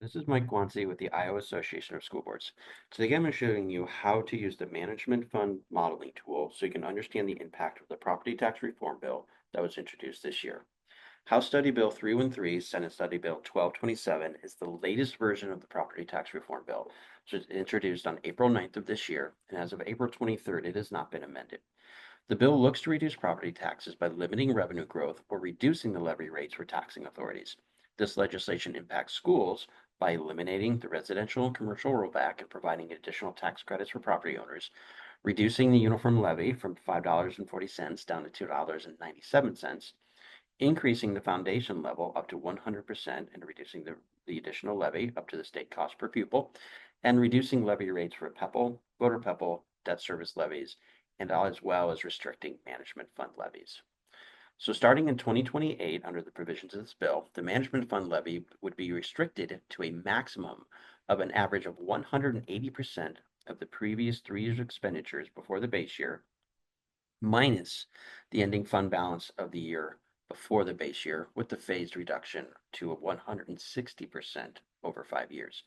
This is Mike Guanci with the Iowa Association of School Boards. Today I'm going to be showing you how to use the management fund modeling tool so you can understand the impact of the property tax reform bill that was introduced this year. House Study Bill 313, Senate Study Bill 1227 is the latest version of the property tax reform bill, which was introduced on April 9th of this year, and as of April 23rd, it has not been amended. The bill looks to reduce property taxes by limiting revenue growth or reducing the levy rates for taxing authorities. This legislation impacts schools by eliminating the residential and commercial rollback and providing additional tax credits for property owners, reducing the uniform levy from $5.40 down to $2.97, increasing the foundation level up to 100% and reducing the additional levy up to the state cost per pupil, and reducing levy rates for PEPL, voter PEPL, debt service levies, and as well as restricting management fund levies. So starting in 2028, under the provisions of this bill, the management fund levy would be restricted to a maximum of an average of 180% of the previous 3 years' expenditures before the base year, minus the ending fund balance of the year before the base year, with the phased reduction to 160% over 5 years.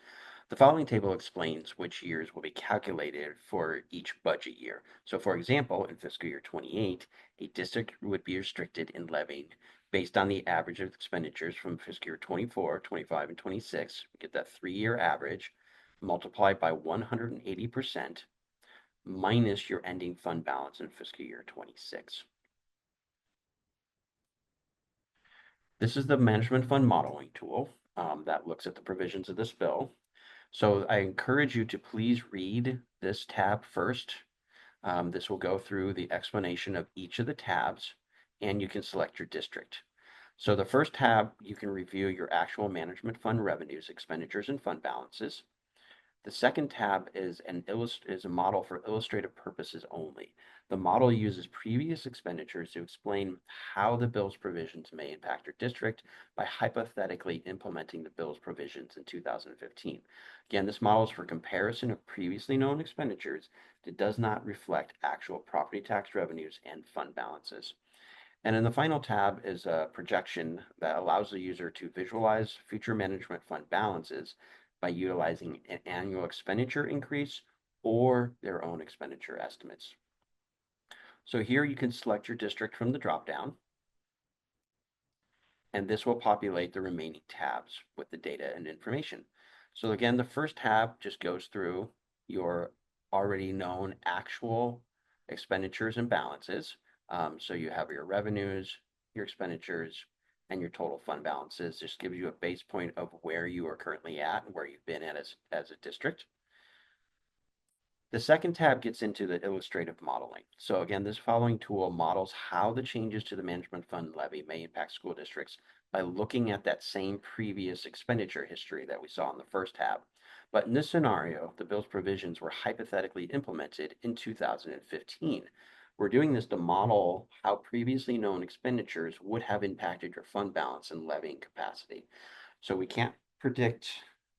The following table explains which years will be calculated for each budget year. So for example, in fiscal year 28, a district would be restricted in levying based on the average of expenditures from fiscal year 24, 25, and 26. We get that 3-year average multiplied by 180% minus your ending fund balance in fiscal year 26. This is the management fund modeling tool that looks at the provisions of this bill. So I encourage you to please read this tab first. This will go through the explanation of each of the tabs, and you can select your district. So the first tab, you can review your actual management fund revenues, expenditures, and fund balances. The second tab is a model for illustrative purposes only. The model uses previous expenditures to explain how the bill's provisions may impact your district by hypothetically implementing the bill's provisions in 2015. Again, this model is for comparison of previously known expenditures that does not reflect actual property tax revenues and fund balances. And in the final tab is a projection that allows the user to visualize future management fund balances by utilizing an annual expenditure increase or their own expenditure estimates. So here you can select your district from the dropdown, and this will populate the remaining tabs with the data and information. So again, the first tab just goes through your already known actual expenditures and balances. So you have your revenues, your expenditures, and your total fund balances. Just gives you a base point of where you are currently at and where you've been at as a district. The second tab gets into the illustrative modeling. So again, this following tool models how the changes to the management fund levy may impact school districts by looking at that same previous expenditure history that we saw in the first tab. But in this scenario, the bill's provisions were hypothetically implemented in 2015. We're doing this to model how previously known expenditures would have impacted your fund balance and levying capacity. So we can't predict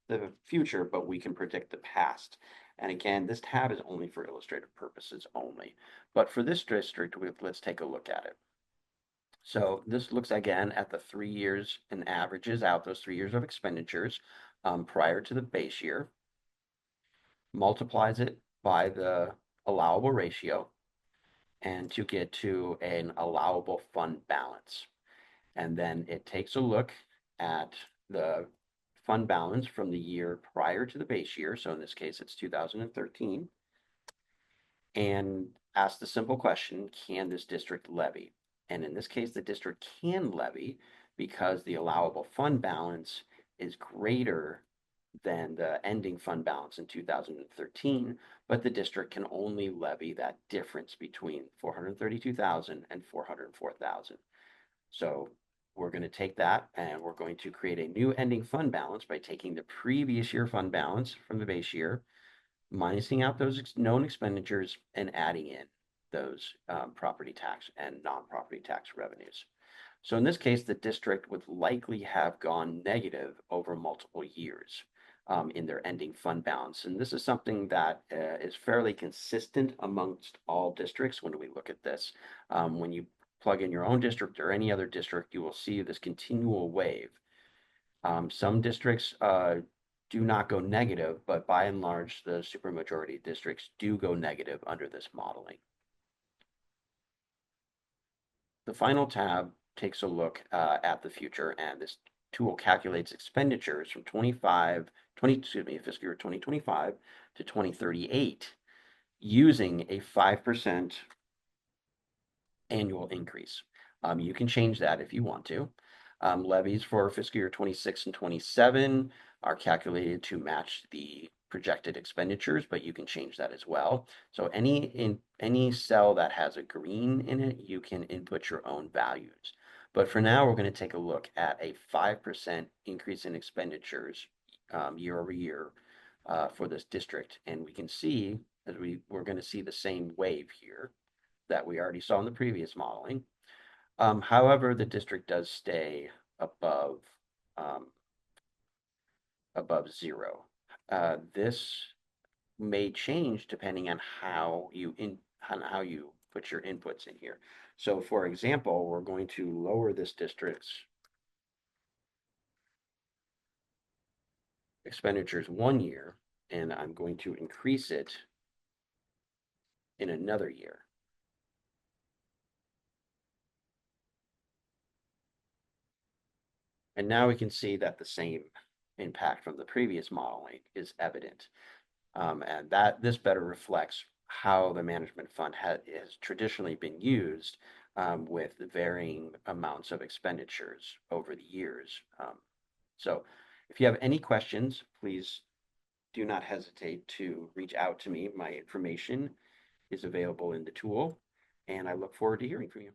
the future, but we can predict the past. And again, this tab is only for illustrative purposes only. But for this district, let's take a look at it. So this looks again at the 3 years and averages out those 3 years of expenditures prior to the base year, multiplies it by the allowable ratio, and to get to an allowable fund balance. And then it takes a look at the fund balance from the year prior to the base year. So in this case, it's 2013. And asks the simple question, can this district levy? And in this case, the district can levy because the allowable fund balance is greater than the ending fund balance in 2013, but the district can only levy that difference between 432,000 and 404,000. So we're going to take that and we're going to create a new ending fund balance by taking the previous year fund balance from the base year, minusing out those known expenditures and adding in those property tax and non-property tax revenues. So in this case, the district would likely have gone negative over multiple years in their ending fund balance. And this is something that is fairly consistent amongst all districts when we look at this. When you plug in your own district or any other district, you will see this continual wave. Some districts do not go negative, but by and large, the supermajority districts do go negative under this modeling. The final tab takes a look at the future, and this tool calculates expenditures from fiscal year 2025 to 2038 using a 5% annual increase. You can change that if you want to. Levies for fiscal year 26 and 27 are calculated to match the projected expenditures, but you can change that as well. So any cell that has a green in it, you can input your own values. But for now, we're going to take a look at a 5% increase in expenditures year over year for this district. And we can see that we're going to see the same wave here that we already saw in the previous modeling. However, the district does stay above zero. This may change depending on how you put your inputs in here. So for example, we're going to lower this district's expenditures 1 year, and I'm going to increase it in another year. And now we can see that the same impact from the previous modeling is evident. And that this better reflects how the management fund has traditionally been used with varying amounts of expenditures over the years. So if you have any questions, please do not hesitate to reach out to me. My information is available in the tool, and I look forward to hearing from you.